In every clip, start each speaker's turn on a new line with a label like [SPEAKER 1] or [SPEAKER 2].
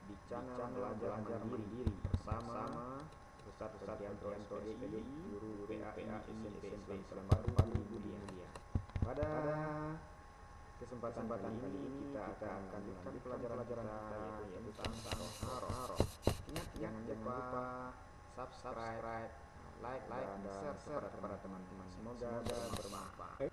[SPEAKER 1] di channel Belajar Mandiri bersama Ustadz Setianto SPDI, Guru PAI SMP Islam Selembadu Mulia. Pada kesempatan kali ini kita akan melanjutkan pelajaran kita yaitu tentang Toharoh. Ingat, jangan lupa subscribe, like dan share kepada teman-teman. Semoga bermanfaat.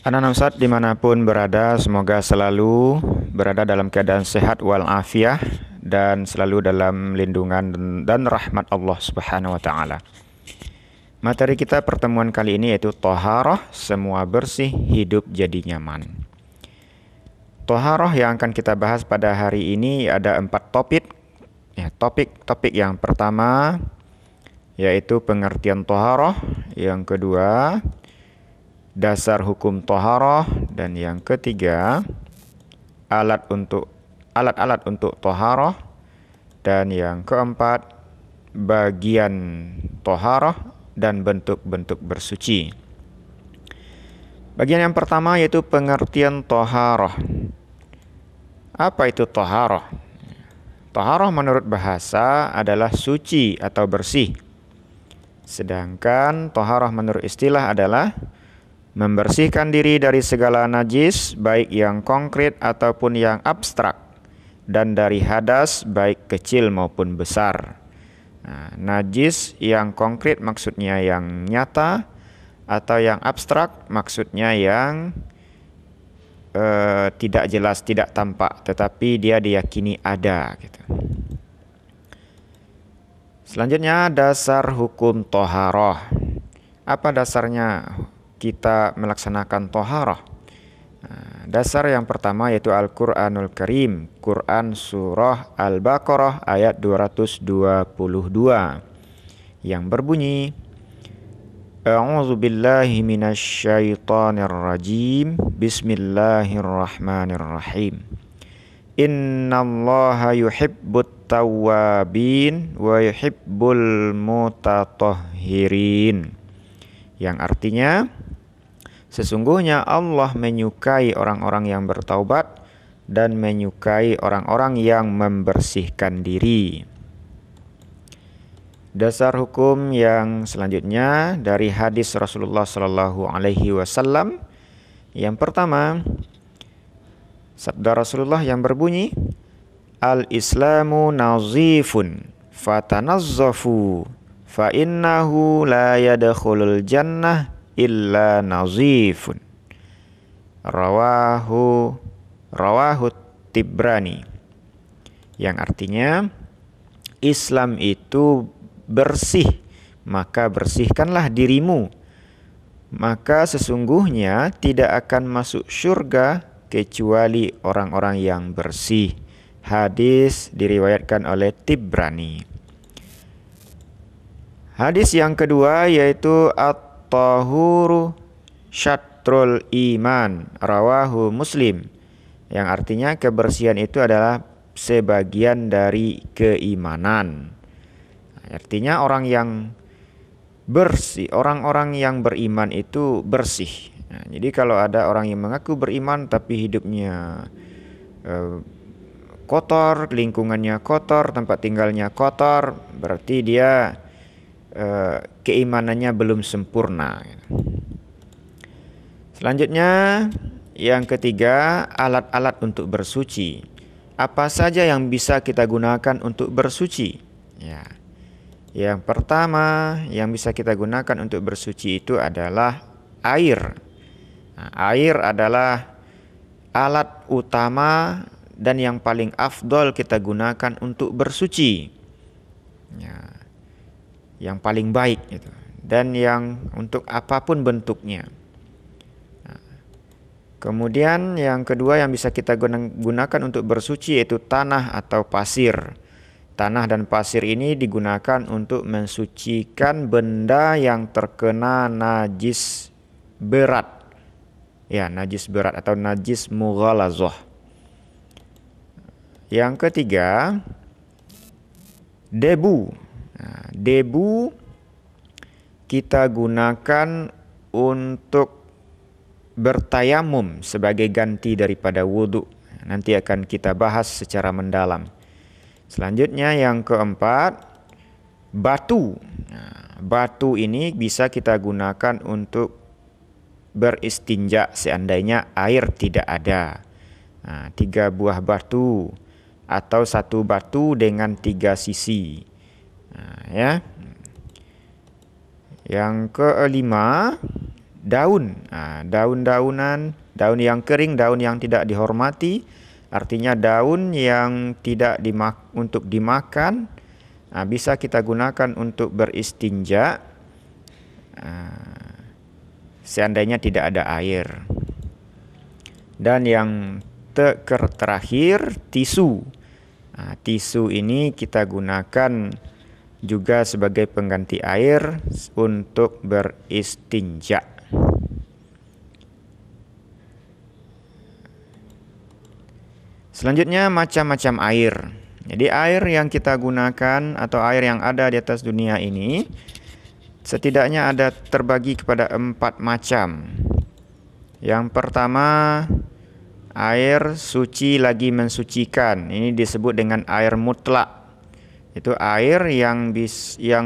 [SPEAKER 2] Anak-anak Ustadz dimanapun berada, semoga selalu berada dalam keadaan sehat walafiat dan selalu dalam lindungan dan rahmat Allah Subhanahu wa taala. Materi kita pertemuan kali ini yaitu Toharoh, semua bersih, hidup jadi nyaman. Toharoh yang akan kita bahas pada hari ini ada 4 topik. Topik yang pertama yaitu pengertian Toharoh, yang kedua dasar hukum Toharoh, dan yang ketiga alat-alat untuk Toharoh, dan yang keempat bagian Toharoh dan bentuk-bentuk bersuci. Bagian yang pertama yaitu pengertian Toharoh. Apa itu Toharoh? Toharoh menurut bahasa adalah suci atau bersih. Sedangkan Toharoh menurut istilah adalah membersihkan diri dari segala najis, baik yang konkret ataupun yang abstrak, dan dari hadas baik kecil maupun besar. Najis yang konkret maksudnya yang nyata, atau yang abstrak maksudnya yang tidak jelas, tidak tampak, tetapi dia diyakini ada gitu. Selanjutnya dasar hukum Toharoh. Apa dasarnya kita melaksanakan Toharoh? Dasar yang pertama yaitu Al-Quranul Karim, Quran Surah Al-Baqarah ayat 222 yang berbunyi, A'udzu billahi minasyaitonir rajim, Bismillahirrahmanirrahim. Innallaha yuhibbut tawwabin wa yuhibbul mutatahhirin. Yang artinya, sesungguhnya Allah menyukai orang-orang yang bertaubat dan menyukai orang-orang yang membersihkan diri. Dasar hukum yang selanjutnya dari hadis Rasulullah Sallallahu Alaihi Wasallam. Yang pertama, sabda Rasulullah yang berbunyi, Al-Islamu nazifun fatanazzafu fa innahu la yadkhulul jannah illa nazifun. Rawahu Tibrani. Yang artinya, Islam itu bersih, maka bersihkanlah dirimu, maka sesungguhnya tidak akan masuk syurga kecuali orang-orang yang bersih. Hadis diriwayatkan oleh Tibrani. Hadis yang kedua yaitu At-Tahuru Syatrul Iman, rawahu Muslim. Yang artinya kebersihan itu adalah sebagian dari keimanan. Artinya orang yang bersih, orang-orang yang beriman itu bersih. Jadi kalau ada orang yang mengaku beriman tapi hidupnya kotor, lingkungannya kotor, tempat tinggalnya kotor, berarti dia keimanannya belum sempurna. Selanjutnya yang ketiga, alat-alat untuk bersuci. Apa saja yang bisa kita gunakan untuk bersuci? Yang pertama yang bisa kita gunakan untuk bersuci itu adalah air. Air adalah alat utama dan yang paling afdol kita gunakan untuk bersuci. Yang paling baik gitu. Dan yang untuk apapun bentuknya. Kemudian yang kedua yang bisa kita gunakan untuk bersuci yaitu tanah atau pasir. Tanah dan pasir ini digunakan untuk mensucikan benda yang terkena najis berat. Najis berat atau najis mughalazah. Yang ketiga, debu. Debu kita gunakan untuk bertayamum sebagai ganti daripada wudhu. Nanti akan kita bahas secara mendalam. Selanjutnya yang keempat, batu. Nah, batu ini bisa kita gunakan untuk beristinja seandainya air tidak ada. Nah, 3 buah batu atau 1 batu dengan 3 sisi. Nah, ya. Yang kelima, daun. Nah, daun-daunan, daun yang kering, daun yang tidak dihormati, artinya daun yang tidak untuk dimakan, bisa kita gunakan untuk beristinja seandainya tidak ada air. Dan yang terakhir, tisu. Tisu ini kita gunakan juga sebagai pengganti air untuk beristinja. Selanjutnya macam-macam air. Jadi air yang kita gunakan atau air yang ada di atas dunia ini setidaknya ada terbagi kepada 4 macam. Yang pertama, air suci lagi mensucikan. Ini disebut dengan air mutlak. Itu air yang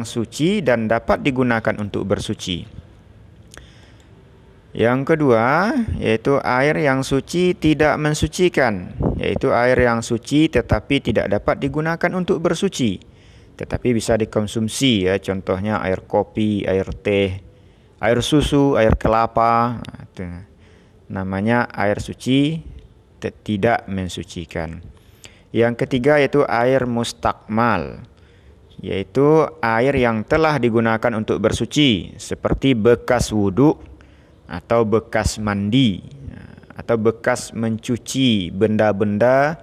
[SPEAKER 2] suci dan dapat digunakan untuk bersuci. Yang kedua, yaitu air yang suci tidak mensucikan, yaitu air yang suci tetapi tidak dapat digunakan untuk bersuci, tetapi bisa dikonsumsi, ya, contohnya air kopi, air teh, air susu, air kelapa. Itu namanya air suci tidak mensucikan. Yang ketiga yaitu air mustakmal, yaitu air yang telah digunakan untuk bersuci, seperti bekas wudhu atau bekas mandi atau bekas mencuci benda-benda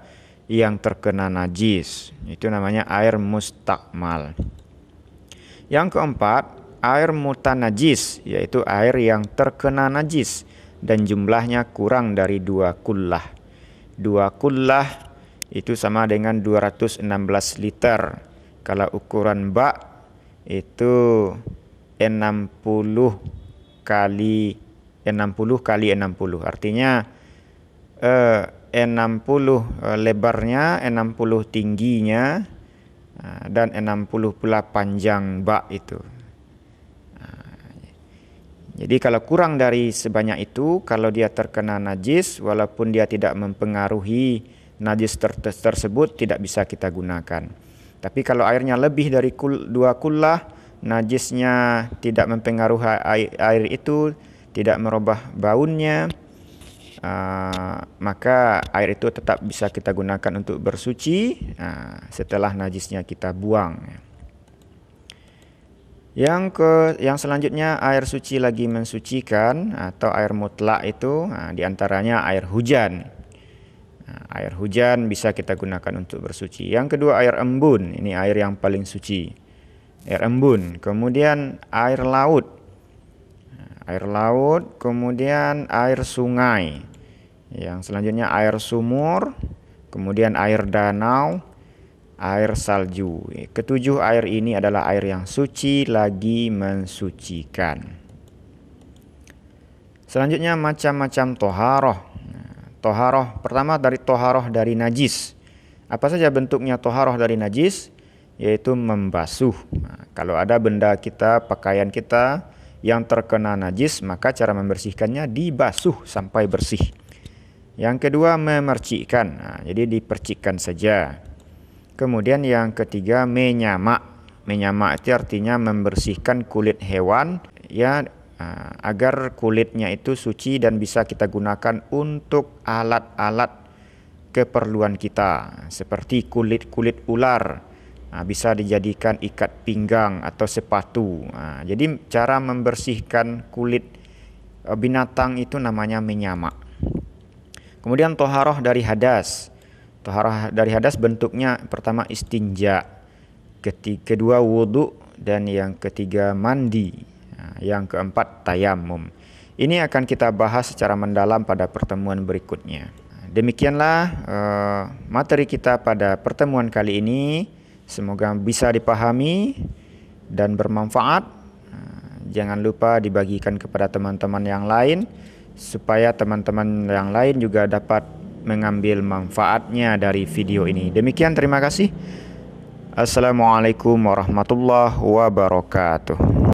[SPEAKER 2] yang terkena najis. Itu namanya air mustakmal. Yang keempat, air mutanajis, yaitu air yang terkena najis dan jumlahnya kurang dari 2 kullah. 2 kullah itu sama dengan 216 liter. Kalau ukuran bak itu 60 kali 60, artinya 60 lebarnya, 60 tingginya, dan 60 pula panjang bak itu. Jadi kalau kurang dari sebanyak itu, kalau dia terkena najis, walaupun dia tidak mempengaruhi najis tersebut, tidak bisa kita gunakan. Tapi kalau airnya lebih dari 2 kullah, najisnya tidak mempengaruhi air itu, tidak merubah baunya, maka air itu tetap bisa kita gunakan untuk bersuci setelah najisnya kita buang. Yang selanjutnya, air suci lagi mensucikan atau air mutlak itu diantaranya air hujan. Air hujan bisa kita gunakan untuk bersuci. Yang kedua, air embun. Ini air yang paling suci, air embun. Kemudian air laut. Air laut, kemudian air sungai. Yang selanjutnya air sumur, kemudian air danau, air salju. Ketujuh air ini adalah air yang suci lagi mensucikan. Selanjutnya macam-macam toharoh. Toharoh pertama dari toharoh dari najis. Apa saja bentuknya toharoh dari najis? Yaitu membasuh. Kalau ada benda kita, pakaian kita yang terkena najis, maka cara membersihkannya dibasuh sampai bersih. Yang kedua, memercikkan. Jadi dipercikkan saja. Kemudian yang ketiga, menyamak. Menyamak itu artinya membersihkan kulit hewan, ya, agar kulitnya itu suci dan bisa kita gunakan untuk alat-alat keperluan kita, seperti kulit ular. Bisa dijadikan ikat pinggang atau sepatu. Jadi cara membersihkan kulit binatang itu namanya menyamak. Kemudian toharoh dari hadas. Toharoh dari hadas bentuknya pertama istinja, kedua wudhu, dan yang ketiga mandi. Yang keempat tayamum. Ini akan kita bahas secara mendalam pada pertemuan berikutnya. Demikianlah materi kita pada pertemuan kali ini. Semoga bisa dipahami dan bermanfaat. Jangan lupa dibagikan kepada teman-teman yang lain, supaya teman-teman yang lain juga dapat mengambil manfaatnya dari video ini. Demikian, terima kasih. Assalamualaikum warahmatullahi wabarakatuh.